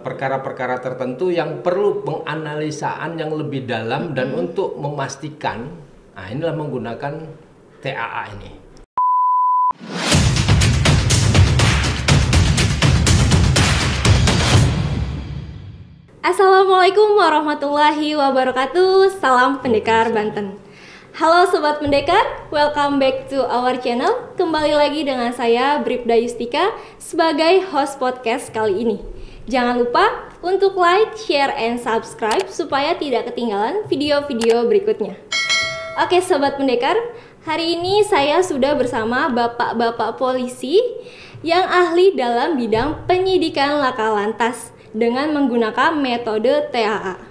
perkara-perkara tertentu yang perlu penganalisaan yang lebih dalam dan untuk memastikan, nah inilah menggunakan TAA ini. Assalamualaikum warahmatullahi wabarakatuh. Salam Pendekar Banten. Halo Sobat Pendekar, welcome back to our channel. Kembali lagi dengan saya Bribda Yustika sebagai host podcast kali ini. Jangan lupa untuk like, share, and subscribe supaya tidak ketinggalan video-video berikutnya. Oke Sobat Pendekar, hari ini saya sudah bersama bapak-bapak polisi yang ahli dalam bidang penyidikan laka lantas dengan menggunakan metode TAA.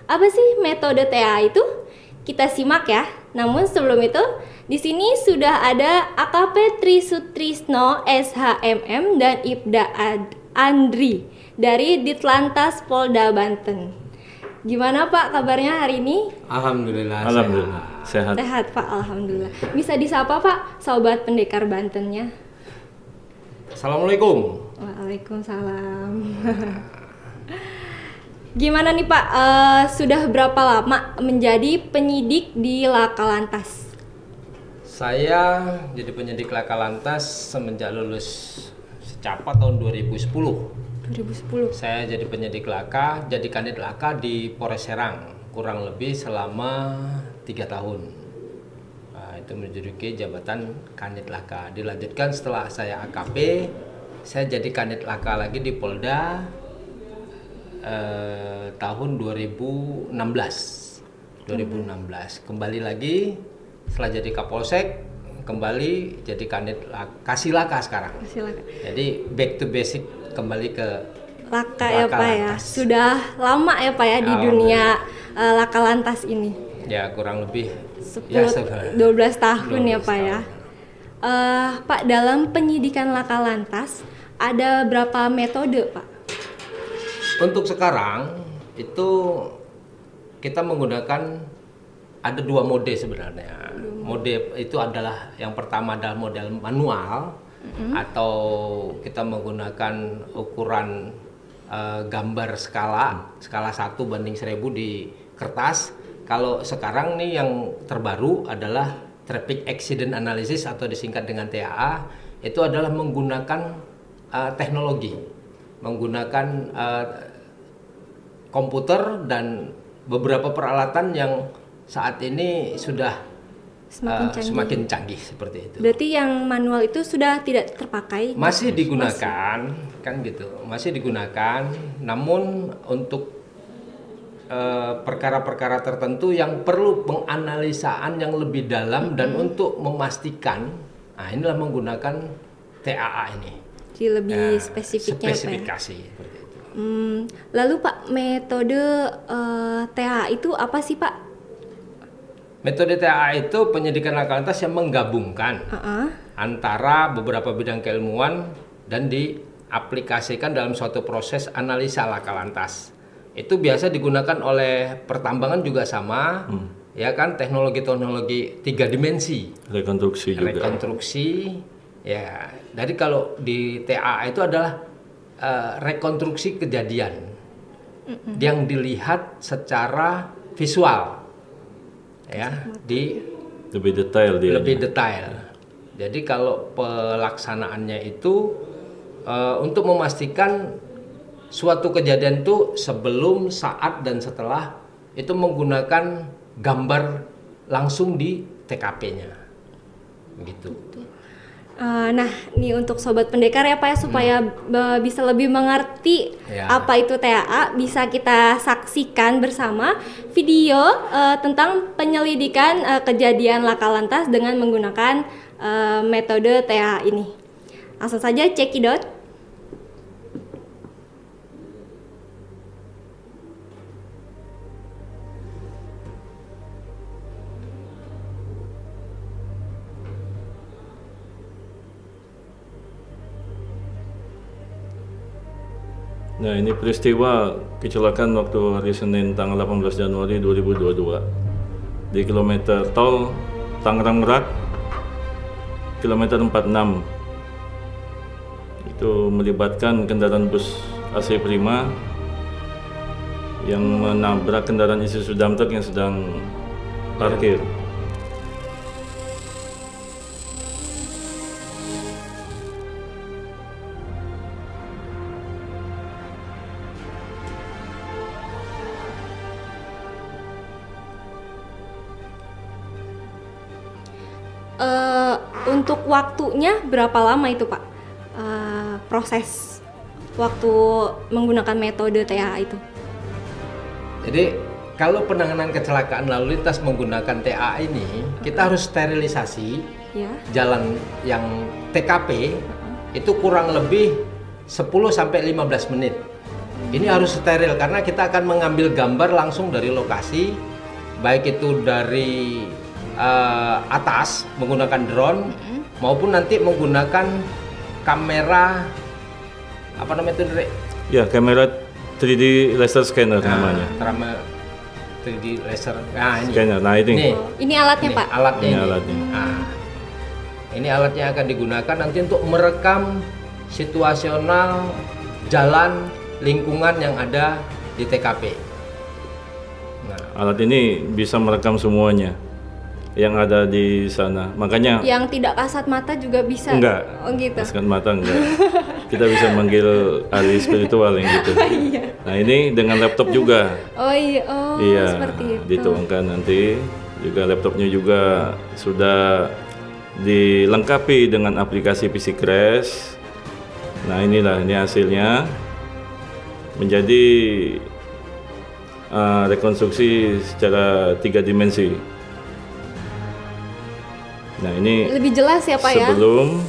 Apa sih metode TAA itu? Kita simak ya. Namun sebelum itu, di sini sudah ada AKP Trisutrisno SHMM dan Ibda Andri dari Ditlantas Polda Banten. Gimana Pak kabarnya hari ini? Alhamdulillah. Sehat. Sehat Pak, alhamdulillah. Bisa disapa Pak, Sobat Pendekar Bantennya. Assalamualaikum. Waalaikumsalam. Gimana nih Pak, sudah berapa lama menjadi penyidik di Laka Lantas? Saya jadi penyidik laka lantas semenjak lulus secapa tahun 2010. 2010. Saya jadi penyidik laka, jadi kanit laka di Polres Serang kurang lebih selama 3 tahun. Nah, itu menduduki jabatan kanit laka. Dilanjutkan setelah saya AKP, saya jadi kanit laka lagi di Polda tahun 2016. Kembali lagi setelah jadi Kapolsek, kembali jadi kanit Kasilaka sekarang. Kasilaka. Jadi back to basic, kembali ke laka ya Pak ya. Sudah lama ya Pak ya di dunia laka lantas ini. Ya kurang lebih 12 tahun ya Pak ya. Pak, dalam penyidikan laka lantas ada berapa metode Pak? Untuk sekarang itu kita menggunakan ada 2 mode sebenarnya. Mode itu adalah yang pertama adalah model manual atau kita menggunakan ukuran gambar skala 1 banding 1000 di kertas. Kalau sekarang nih yang terbaru adalah traffic accident analysis atau disingkat dengan TAA. Itu adalah menggunakan teknologi, menggunakan komputer dan beberapa peralatan yang saat ini sudah semakin canggih seperti itu. Berarti yang manual itu sudah tidak terpakai? Masih digunakan, kan gitu. Masih digunakan, namun untuk perkara-perkara tertentu yang perlu penganalisaan yang lebih dalam dan untuk memastikan, nah inilah menggunakan TAA ini. Jadi lebih spesifiknya spesifikasi seperti itu. Lalu Pak, metode TAA itu apa sih Pak? Metode TAA itu penyidikan laka lantas yang menggabungkan antara beberapa bidang keilmuan dan diaplikasikan dalam suatu proses analisa laka lantas. Itu biasa digunakan oleh pertambangan juga sama, ya kan, teknologi-teknologi 3 dimensi. Rekonstruksi, ya. Jadi kalau di TAA itu adalah rekonstruksi kejadian yang dilihat secara visual. Ya, lebih detail dia. Lebih detail. Jadi kalau pelaksanaannya itu untuk memastikan suatu kejadian itu sebelum, saat, dan setelah itu menggunakan gambar langsung di TKP-nya, begitu. Nah, ini untuk Sobat Pendekar ya Pak ya, supaya bisa lebih mengerti apa itu TAA, bisa kita saksikan bersama video tentang penyelidikan kejadian laka lantas dengan menggunakan metode TAA ini. Langsung saja cekidot. Nah, ini peristiwa kecelakaan waktu hari Senin tanggal 18 Januari 2022 di kilometer tol Tangerang Merak, kilometer 46. Itu melibatkan kendaraan bus AC Prima yang menabrak kendaraan Isuzu dump truck yang sedang parkir. Untuk waktunya berapa lama itu Pak? Proses waktu menggunakan metode TAA itu? Jadi kalau penanganan kecelakaan lalu lintas menggunakan TAA ini, kita harus sterilisasi jalan yang TKP itu kurang lebih 10-15 menit. Ini harus steril karena kita akan mengambil gambar langsung dari lokasi, baik itu dari atas menggunakan drone maupun nanti menggunakan kamera apa namanya itu, Dre? Ya, kamera 3D laser scanner namanya. 3D laser. Nah, ini. Scanner. Nah, ini alatnya, Pak. Alatnya ini. Ini. Alatnya. Nah, ini alatnya akan digunakan nanti untuk merekam situasional jalan lingkungan yang ada di TKP. Nah, alat ini bisa merekam semuanya yang ada di sana. Makanya yang tidak kasat mata juga bisa. Enggak. Oh gitu. Kasat mata enggak. Kita bisa manggil ahli spiritual yang gitu. Iya. Nah, ini dengan laptop juga. Oh iya. Oh, iya, seperti itu. dituangkan nanti juga laptopnya juga sudah dilengkapi dengan aplikasi PC Crash. Nah, ini hasilnya menjadi rekonstruksi secara 3 dimensi. Nah, ini lebih jelas ya Pak ya? Sebelum,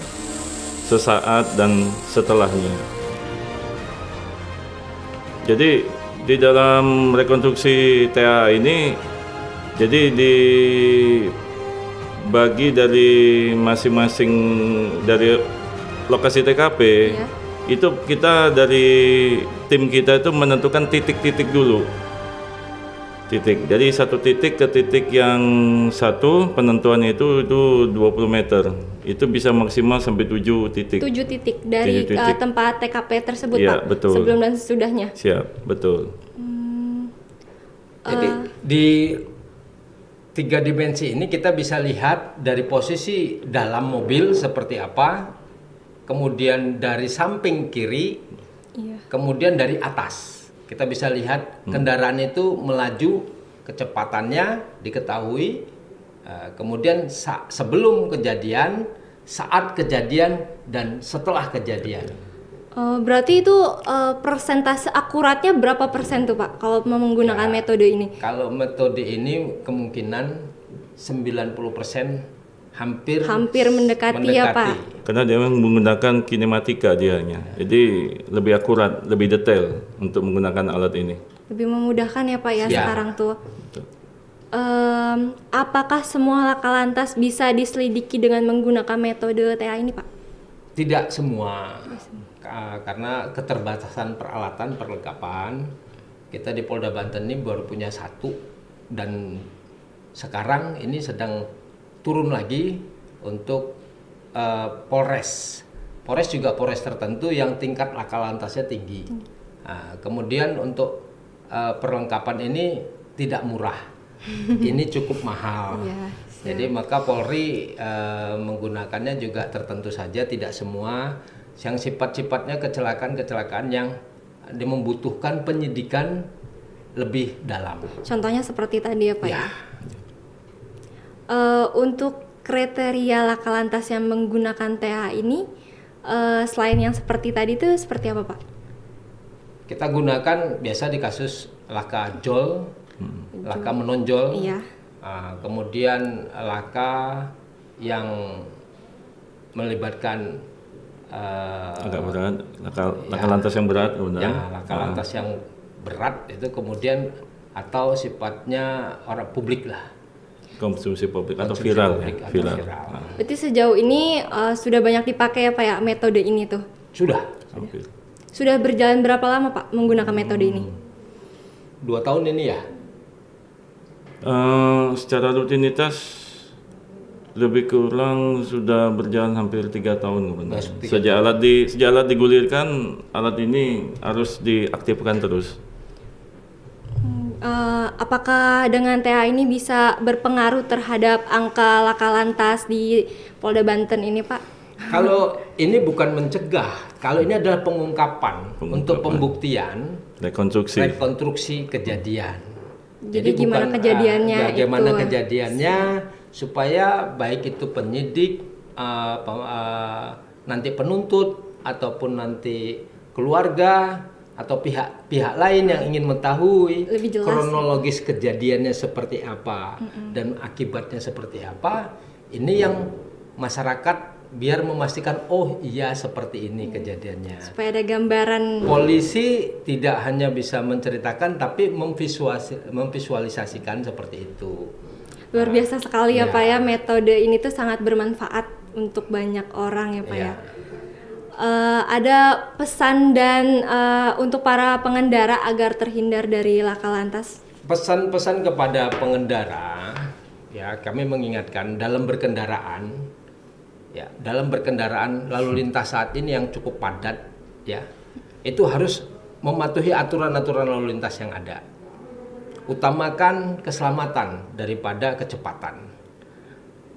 sesaat, dan setelahnya. Jadi di dalam rekonstruksi TAA ini, jadi dibagi dari masing-masing dari lokasi TKP, itu kita dari tim kita itu menentukan titik-titik dulu. Jadi satu titik ke titik yang satu penentuannya itu 20 meter. Itu bisa maksimal sampai 7 titik. 7 titik dari 7 titik. Tempat TKP tersebut Ya, Pak. betul. Sebelum dan sesudahnya. Siap, betul. Jadi di 3 dimensi ini kita bisa lihat dari posisi dalam mobil seperti apa, kemudian dari samping kiri, kemudian dari atas. Kita bisa lihat kendaraan itu melaju, kecepatannya diketahui, kemudian sebelum kejadian, saat kejadian, dan setelah kejadian. Berarti itu persentase akuratnya berapa persen tuh Pak kalau menggunakan metode ini? Kalau metode ini kemungkinan 90% hampir mendekati ya Pak. Karena dia menggunakan kinematika dianya, jadi lebih akurat, lebih detail untuk menggunakan alat ini. Lebih memudahkan ya Pak ya sekarang tuh. Apakah semua laka lantas bisa diselidiki dengan menggunakan metode TA ini Pak? Tidak semua, karena keterbatasan peralatan perlengkapan. Kita di Polda Banten ini baru punya 1 dan sekarang ini sedang turun lagi untuk Polres juga Polres tertentu yang tingkat laka lantasnya tinggi. Nah, kemudian untuk perlengkapan ini tidak murah, ini cukup mahal. Jadi maka Polri menggunakannya juga tertentu saja, tidak semua. Yang sifat-sifatnya kecelakaan yang membutuhkan penyidikan lebih dalam. Contohnya seperti tadi ya Pak ya. Untuk kriteria laka lantas yang menggunakan TA ini, selain yang seperti tadi itu seperti apa Pak? Kita gunakan biasa di kasus laka jol, laka menonjol, kemudian laka yang melibatkan agak berat, laka lantas yang berat, laka lantas yang berat itu kemudian atau sifatnya orang publik lah. Konsumsi publik atau viral. Berarti sejauh ini sudah banyak dipakai ya Pak ya metode ini tuh? Sudah. Sudah berjalan berapa lama Pak menggunakan metode ini? 2 tahun ini ya? Secara rutinitas Lebih kurang sudah berjalan hampir 3 tahun kebetulan. Sejak alat digulirkan, alat ini harus diaktifkan terus. Apakah dengan TA ini bisa berpengaruh terhadap angka laka lantas di Polda Banten ini, Pak? Kalau ini bukan mencegah, kalau ini adalah pengungkapan. Untuk pembuktian, rekonstruksi kejadian. Jadi gimana bukan, kejadiannya? Bagaimana kejadiannya supaya baik itu penyidik, nanti penuntut ataupun nanti keluarga atau pihak lain yang ingin mengetahui kronologis kejadiannya seperti apa dan akibatnya seperti apa, ini yang masyarakat biar memastikan oh iya seperti ini kejadiannya. Supaya ada gambaran. Polisi tidak hanya bisa menceritakan tapi memvisualisasikan seperti itu. Luar biasa sekali ya Pak ya, metode ini tuh sangat bermanfaat untuk banyak orang ya Pak ya. Ada pesan dan untuk para pengendara agar terhindar dari laka lantas? Pesan-pesan kepada pengendara, ya kami mengingatkan dalam berkendaraan, ya dalam berkendaraan lalu lintas saat ini yang cukup padat, ya itu harus mematuhi aturan-aturan lalu lintas yang ada. Utamakan keselamatan daripada kecepatan.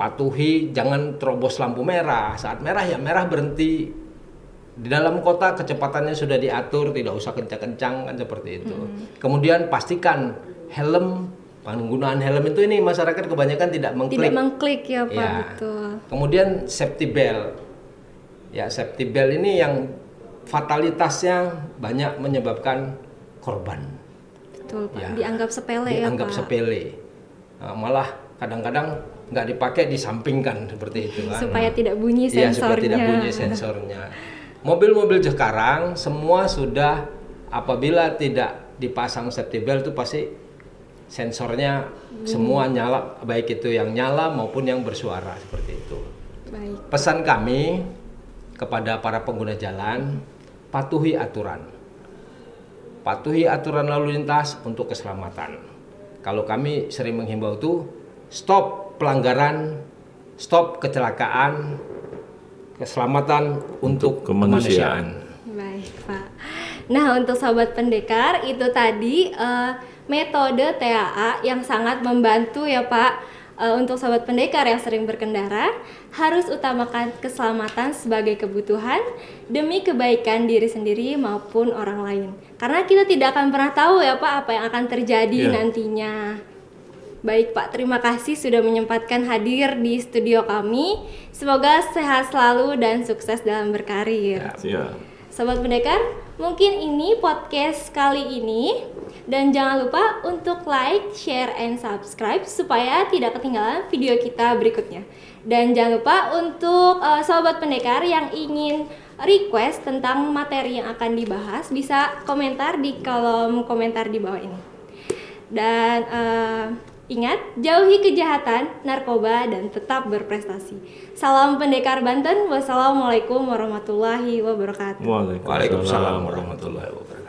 Patuhi, jangan terobos lampu merah. Saat merah ya merah berhenti. Di dalam kota kecepatannya sudah diatur, tidak usah kencang-kencang kan seperti itu. Kemudian pastikan helm, penggunaan helm itu ini masyarakat kebanyakan tidak mengklik. Tidak mengklik ya Pak, ya. Betul. Kemudian safety belt. Ya, safety belt ini yang fatalitasnya banyak menyebabkan korban. Betul Pak, ya, dianggap sepele ya Pak. Dianggap sepele. Nah, malah kadang-kadang nggak dipakai, disampingkan seperti itu kan. Supaya tidak bunyi sensornya. Iya, supaya tidak bunyi sensornya. Mobil-mobil sekarang semua sudah apabila tidak dipasang safety belt itu pasti sensornya semua nyala, baik itu yang nyala maupun yang bersuara seperti itu. Baik. Pesan kami kepada para pengguna jalan, patuhi aturan. Patuhi aturan lalu lintas untuk keselamatan. Kalau kami sering menghimbau itu stop pelanggaran, stop kecelakaan, keselamatan untuk kemanusiaan. Baik Pak. Nah untuk Sobat Pendekar itu tadi metode TAA yang sangat membantu ya Pak. Untuk Sobat Pendekar yang sering berkendara harus utamakan keselamatan sebagai kebutuhan demi kebaikan diri sendiri maupun orang lain. Karena kita tidak akan pernah tahu ya Pak apa yang akan terjadi nantinya. Baik Pak, terima kasih sudah menyempatkan hadir di studio kami. Semoga sehat selalu dan sukses dalam berkarir. Ya. Sobat Pendekar, mungkin ini podcast kali ini. Dan jangan lupa untuk like, share, and subscribe supaya tidak ketinggalan video kita berikutnya. Dan jangan lupa untuk Sobat Pendekar yang ingin request tentang materi yang akan dibahas bisa komentar di kolom komentar di bawah ini. Dan ingat, jauhi kejahatan, narkoba, dan tetap berprestasi. Salam Pendekar Banten. Wassalamualaikum warahmatullahi wabarakatuh. Waalaikumsalam warahmatullahi wabarakatuh.